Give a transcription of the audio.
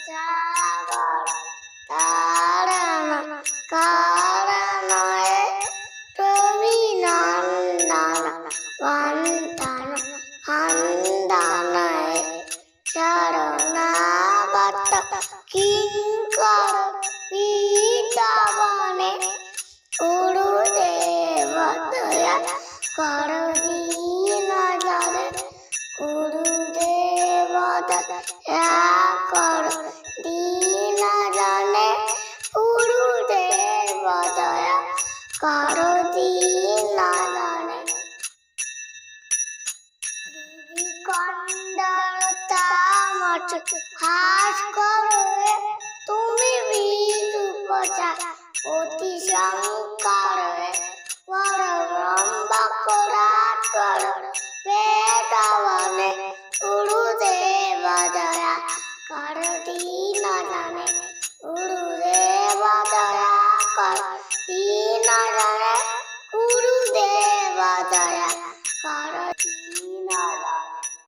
সাগর তারণ কারণয়ে রবিনন্দন বন্দন বন্দনয়ে শরণাগত কিঙ্কর পীতবনে গুরুদেব দয়া কর দীন জনে গুরুদেব দয়া কর দীন জনে গুরুদেব দয়া কর দীন জনে গিরিকন্দর তামচ হাস করে তুমি বিদুপচার অতি শঙ্করে বড় ব্রহ্ম করাট কর বেদবনে গুরুদেব দয়া কর দীন জনে